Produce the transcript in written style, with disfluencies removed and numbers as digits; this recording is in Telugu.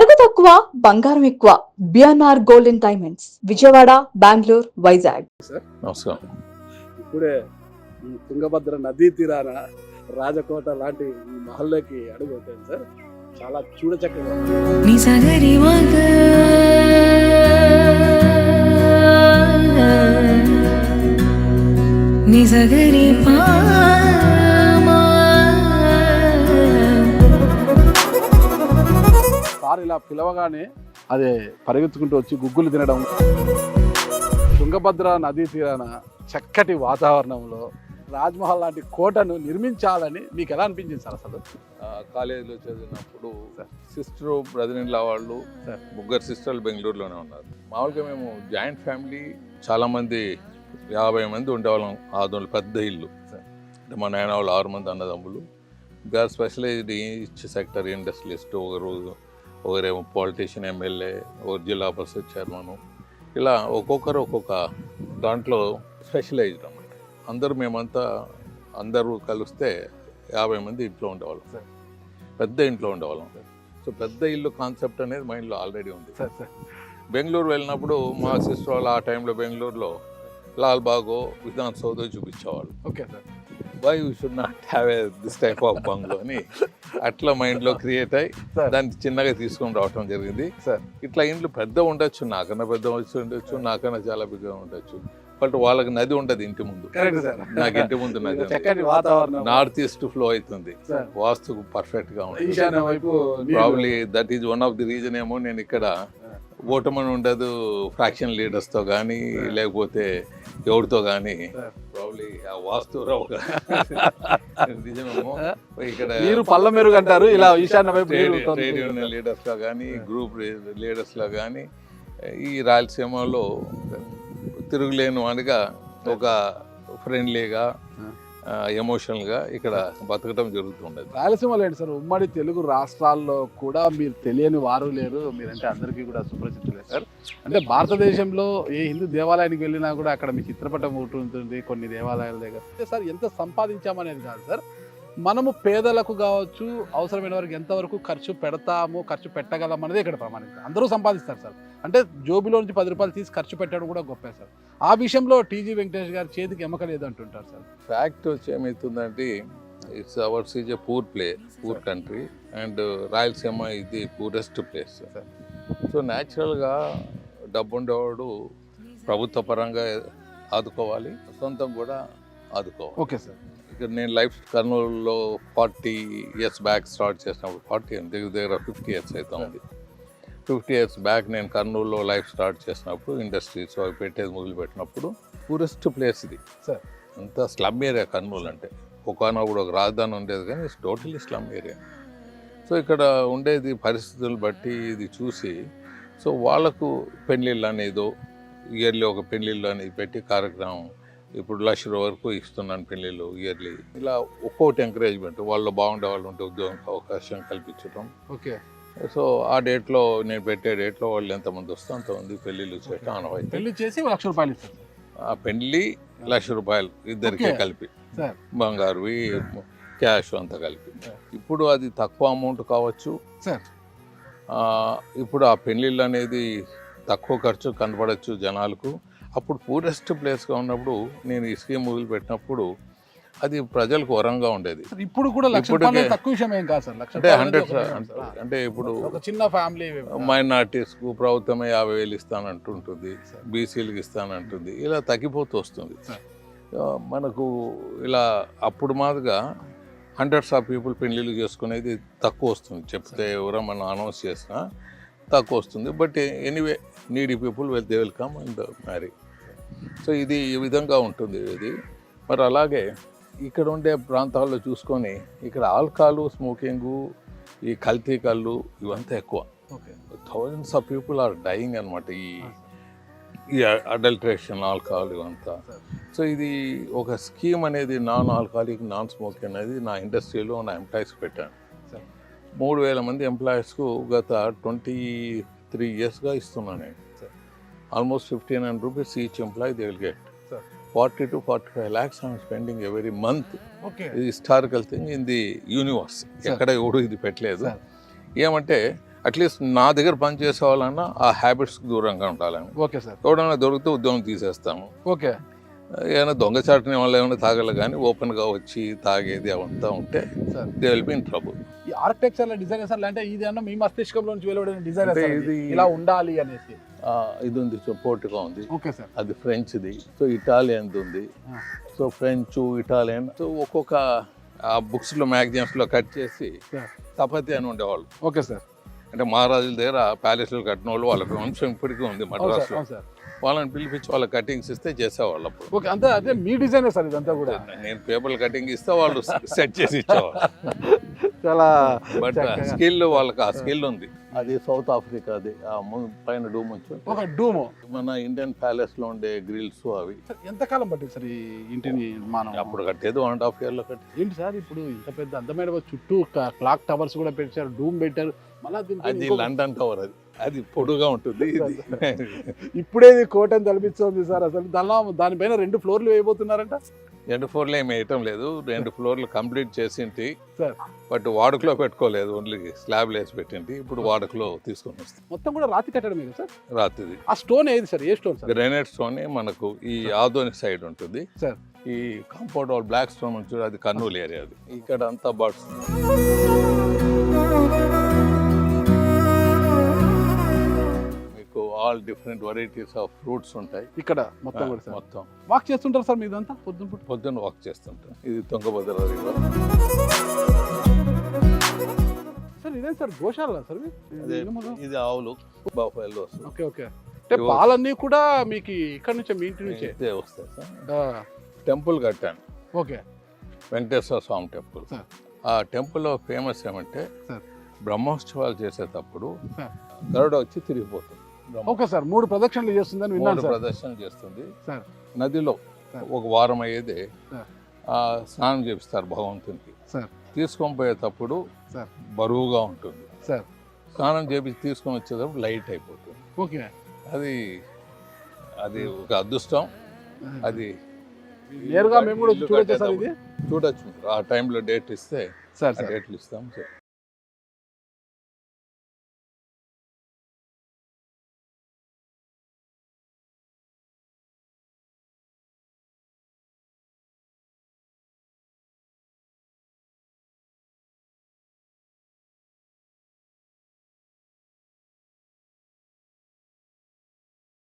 నగదు తక్కువ బంగారం ఎక్కువ. BNR gold and diamonds, Vijayawada, Bengaluru, Vizag. నమస్కారం. ఇప్పుడే ఈ తుంగభద్ర నదీ తీరాన రాజకోట లాంటి ఈ మహల్లోకి అడుగు పెట్టాను సార్. చాలా చూడచక్కగా సార్ ఇలా పిలవగానే అదే పరిగెత్తుకుంటూ వచ్చి గుగ్గులు తినడం, తుంగభద్ర నదీ తీరాన చక్కటి వాతావరణంలో రాజ్మహల్ లాంటి కోటను నిర్మించాలని మీకు ఎలా అనిపించింది సార్? అసలు కాలేజీలో చదివినప్పుడు సిస్టర్ బ్రదర్ ఇన్ లా వాళ్ళు ముగ్గురు సిస్టర్లు బెంగళూరులోనే ఉన్నారు. మామూలుగా మేము జాయింట్ ఫ్యామిలీ, చాలామంది 50 మంది ఉండేవాళ్ళం. ఆదోళ్ళు పెద్ద ఇల్లు. అంటే మా నాయన వాళ్ళు 6 మంది అన్నదమ్ములు. They are specialized each sector industrialist, ఒకరేమో పాలిటీషియన్, ఎమ్మెల్యే, ఒక జిల్లా పరిషత్ చైర్మన్, ఇలా ఒక్కొక్కరు ఒక్కొక్క దాంట్లో స్పెషలైజ్డ్ అన్నమాట. అందరూ కలిస్తే 50 మంది ఇంట్లో ఉండేవాళ్ళం సార్. పెద్ద ఇంట్లో ఉండేవాళ్ళం సార్. సో పెద్ద ఇల్లు కాన్సెప్ట్ అనేది మైండ్లో ఆల్రెడీ ఉంది సార్. బెంగళూరు వెళ్ళినప్పుడు మా సిస్టర్ వాళ్ళు ఆ టైంలో బెంగళూరులో లాల్బాగో, విధాన్ సౌధ చూపించేవాళ్ళు. Okay sir, why you should not have this type of bungalow అని అట్లా మైండ్లో క్రియేట్ అయ్యి దాన్ని చిన్నగా తీసుకొని రావటం జరిగింది సార్. ఇట్లా ఇండ్లు పెద్ద ఉండొచ్చు, నాకన్నా పెద్ద ఉండొచ్చు, నాకన్నా చాలా పెద్దగా ఉండొచ్చు. బట్ వాళ్ళకి నది ఉండదు ఇంటి ముందు. నాకు ఇంటి ముందు నది, నార్త్ ఈస్ట్ ఫ్లో అవుతుంది, వాస్తుకు పర్ఫెక్ట్ గా ఉంటుంది. Probably that is one of the reason ఏమో నేను ఇక్కడ ఓటమని ఉండదు ఫ్రాక్షన్ లీడర్స్తో కానీ లేకపోతే ఎవరితో కానీ. ప్రాబ్లీ ఆ వాస్తు నిజమేమో. ఇక్కడ పళ్ళ మెరుగు అంటారు, ఇలా ట్రేడ్ యూనియన్ లీడర్స్ లో కానీ, గ్రూప్ లీడర్స్ లో కానీ, ఈ రాయలసీమలో తిరుగులేని వాడిగా ఒక ఫ్రెండ్లీగా, ఎమోషనల్గా ఇక్కడ బతకడం జరుగుతుండదు. రాయలసీమలో ఏంటి సార్, ఉమ్మడి తెలుగు రాష్ట్రాల్లో కూడా మీరు తెలియని వారు లేరు. మీరంటే అందరికీ కూడా సుపరిచితులే సార్. అంటే భారతదేశంలో ఏ హిందూ దేవాలయానికి వెళ్ళినా కూడా అక్కడ మీ చిత్రపటం ఉంటుంది కొన్ని దేవాలయాల దగ్గర. సార్ ఎంత సంపాదించామనేది కాదు సార్, మనము పేదలకు కావచ్చు, అవసరమైన వారికి ఎంతవరకు ఖర్చు పెడతాము, ఖర్చు పెట్టగలం అనేది ఇక్కడ ప్రమాణిస్తారు. అందరూ సంపాదిస్తారు సార్. అంటే జోబులో నుంచి 10 రూపాయలు తీసి ఖర్చు పెట్టడం కూడా గొప్పే సార్. ఆ విషయంలో టీజీ వెంకటేష్ గారి చేతికి ఎమ్మకలేదు అంటుంటారు సార్. ఫ్యాక్ట్ వచ్చి ఏమవుతుందంటే, it's ours is a poor country and Rayalaseema ఇది the poorest place sir. So న్యాచురల్గా డబ్బు ఉండేవాడు ప్రభుత్వ పరంగా ఆదుకోవాలి, సొంతం కూడా ఆదుకోవాలి. Okay sir. ఇక్కడ నేను లైఫ్ కర్నూలులో 40 years బ్యాక్ స్టార్ట్ చేసినప్పుడు, 40 దగ్గర 50 years అయితే ఉంది. 50 years బ్యాక్ నేను కర్నూలులో లైఫ్ స్టార్ట్ చేసినప్పుడు, ఇండస్ట్రీస్ అవి పెట్టేది మొదలుపెట్టినప్పుడు పూరెస్ట్ ప్లేస్ ఇది సార్. అంతా స్లమ్ ఏరియా కర్నూలు అంటే. ఒకనప్పుడు ఒక రాజధాని ఉండేది కానీ it's totally slum area. So ఇక్కడ ఉండేది పరిస్థితులు బట్టి ఇది చూసి, సో వాళ్ళకు పెళ్ళిళ్ళు అనేదో ఇయర్లీ ఒక పెళ్ళిళ్ళు అనేది పెట్టి కార్యక్రమం, ఇప్పుడు 1 లక్ష వరకు ఇస్తున్నాను పెళ్ళిళ్ళు ఇయర్లీ. ఇలా ఒక్కొక్కటి ఎంకరేజ్మెంట్, వాళ్ళు బాగుండే వాళ్ళు ఉంటే ఉద్యోగం అవకాశం కల్పించడం. ఓకే. సో ఆ డేట్లో నేను పెట్టే డేట్లో వాళ్ళు ఎంతమంది వస్తే అంతమంది పెళ్ళిళ్ళు చేయటం ఆనవాయితీ. పెళ్లి చేసి 1 లక్ష రూపాయలు ఇస్తారు. ఆ పెళ్ళి 1 లక్ష రూపాయలు ఇద్దరికే కలిపి, బంగారువి క్యాష్ అంతా కలిపి. ఇప్పుడు అది తక్కువ అమౌంట్ కావచ్చు సార్. ఇప్పుడు ఆ పెళ్ళిళ్ళు అనేది తక్కువ ఖర్చు కనపడచ్చు జనాలకు. అప్పుడు పూరెస్ట్ ప్లేస్గా ఉన్నప్పుడు నేను ఈ స్కీమ్ మొదలు పెట్టినప్పుడు అది ప్రజలకు వరంగా ఉండేది. ఇప్పుడు కూడా తక్కువ విషయం ఏం కాదు సార్. అంటే 100 అంటే ఇప్పుడు ఒక చిన్న ఫ్యామిలీ మైనార్టీస్కు ప్రభుత్వమే 50,000 ఇస్తానంటుంటుంది, బీసీలకు ఇస్తానంటుంది, ఇలా తగ్గిపోతూ వస్తుంది. మనకు ఇలా అప్పుడు మాదిరిగా హండ్రెడ్స్ ఆఫ్ పీపుల్ పెళ్ళిళ్ళు చేసుకునేది తక్కువ వస్తుంది. చెప్తే ఎవరో మనం అనౌన్స్ చేసినా తక్కువ వస్తుంది. But anyway needy people they will come and marry. So ఇది ఈ విధంగా ఉంటుంది ఇది. మరి అలాగే ఇక్కడ ఉండే ప్రాంతాల్లో చూసుకొని ఇక్కడ ఆల్కహాల్, స్మోకింగు, ఈ కల్తీ కళ్ళు ఇవంతా ఎక్కువ. Thousands of people are dying అనమాట ఈ అడల్ట్రేషన్, ఆల్కహాల్ ఇవంతా. సో ఇది ఒక స్కీమ్ అనేది నాన్ ఆల్కహాలిక్, నాన్ స్మోకింగ్ అనేది నా ఇండస్ట్రీలో నా ఎంప్లాయీస్ పెట్టాను. 3,000 మంది ఎంప్లాయీస్కు గత 23 yearsగా ఇస్తున్నాను నేను. Almost 1,500 rupees each employee they will get. 40 to 45 lakhs I'm spending every month. ఇది historical thing in the universe. ఎక్కడ ఎవడు ఇది పెట్టలేదు. ఏమంటే అట్లీస్ట్ నా దగ్గర పని చేసే వాళ్ళన్నా ఆ హ్యాబిట్స్కి దూరంగా ఉండాలని. Okay sir. ఎవడన్నా దొరికితే ఉద్యోగం తీసేస్తాము. ఓకే. ఏమైనా దొంగచాటుని వల్ల ఏమైనా తాగలే కానీ ఓపెన్గా వచ్చి తాగేది అవంతా ఉంటే sir. They will be in trouble. ఈ ఆర్కిటెక్చర్ డిజైనర్స్ అంటే ఇది అన్న మీ మస్తిష్కంలో నుంచి వెలువడిన డిజైన్ అంటే ఇది ఇలా ఉండాలి అనేసి. ఇది ఉంది పోర్టుగా ఉంది, ఓకే సార్. అది ఫ్రెంచ్ది, సో ఇటాలియన్ది ఉంది, సో ఫ్రెంచ్ ఇటాలియన్, సో ఒక్కొక్క ఆ బుక్స్లో మ్యాగజైన్స్లో కట్ చేసి సార్. తపతి అని ఉండేవాళ్ళు. Okay sir. అంటే మహారాజుల దగ్గర ప్యాలెస్లు కట్టిన వాళ్ళు, వాళ్ళకి వంశం ఇప్పటికీ ఉంది మద్రాసులో. అవును సార్. వాళ్ళని పిలిపించి వాళ్ళ కటింగ్స్ ఇస్తే చేసేవాళ్ళు అప్పుడు. ఓకే, అంతే. అదే మీ డిజైనే సార్ ఇదంతా కూడా. నేను పేపర్ కటింగ్ ఇస్తే వాళ్ళు సెట్ చేసి ఇచ్చేవాళ్ళు. చాలా బట్ స్కిల్ వాళ్ళకి ఆ స్కిల్ ఉంది. అది సౌత్ ఆఫ్రికాది, ఆ పైన డూమ్ వచ్చి ఒక డూమ్ మన ఇండియన్ ప్యాలెస్ లో ఉండే గ్రిల్స్ అవి. ఎంతకాలం పట్టింది సార్ ఈ ఇంటిని మనం అప్పుడు కట్టేది 1.5 year లో కట్టి. ఏంటి సార్ ఇప్పుడు ఇంత పెద్ద అందమైన చుట్టూ క్లాక్ టవర్స్ కూడా పెట్టారు, డూమ్ పెట్టారు, మళ్ళీ అది లండన్ టవర్, అది పొడుగా ఉంటుంది. ఇప్పుడే కోట అని తలపిస్తుంది సార్. అసలు దానిపైన 2 floorలు వేయబోతున్నారంట. 2 floorలు ఏమి వేయటం లేదు, 2 floorలు కంప్లీట్ చేసింటి సార్. బట్ వాడుకలో పెట్టుకోలేదు, ఓన్లీ స్లాబ్ వేసి పెట్టింటి. ఇప్పుడు వాడుకలో తీసుకొని వస్తాం. మొత్తం కూడా రాతి కట్టడం మీద సార్. రాత్రిది. ఆ స్టోన్ ఏది సార్? ఏ స్టోన్ సార్? గ్రానైట్ స్టోన్ మనకు ఈ ఆదోని సైడ్ ఉంటుంది సార్. ఈ కాంపౌండ్ వాల్ బ్లాక్ స్టోన్ ఉంటుంది, అది కర్నూలు ఏరియా. అది ఇక్కడ అంతా బర్డ్స్. మీకు all different varieties of fruits ఉంటాయి ఇక్కడ మొత్తం కూడా సార్. మొత్తం వాక్ చేస్తుంటారు సార్ మీదంతా పొద్దున పొద్దున్న వాక్ చేస్తుంటాం. ఇది తుంగభద్ర రివర్. సార్. ఇదే సార్ గోశాల సార్ అదే, ఇది ఆవులు, బఫెలోస్. Okay okay. అంటే పాలన్నీ కూడా మీకు ఇక్కడ నుంచే, మీ ఇంటి నుంచే ఇదే వస్తాయి సార్. టెంపుల్ కట్టాను, ఓకే. వెంకటేశ్వర స్వామి టెంపుల్. సార్. ఆ టెంపుల్లో ఫేమస్ ఏమంటే సార్. బ్రహ్మోత్సవాలు చేసేటప్పుడు సార్. గరుడ వచ్చి తిరిగిపోతుంది. Okay sir. 3 ప్రదక్షిణలు చేస్తుందని విన్నాను 3 సార్. ప్రదర్శనలు చేస్తుంది సార్. నదిలో. సార్. ఒక వారం అయ్యేదే సార్. స్నానం చేపిస్తారు భగవంతునికి. సార్. తీసుకొని పోయేటప్పుడు సార్. బరువుగా ఉంటుంది. సార్. స్నానం చేపించి తీసుకొని వచ్చేటప్పుడు లైట్ అయిపోతుంది. ఓకే. అది అది ఒక అదృష్టం. అది నేరుగా మేము కూడా చూడొచ్చు సార్. ఇది చూడొచ్చు. ఆ టైంలో డేట్ ఇస్తే సార్. డేట్లు ఇస్తాం.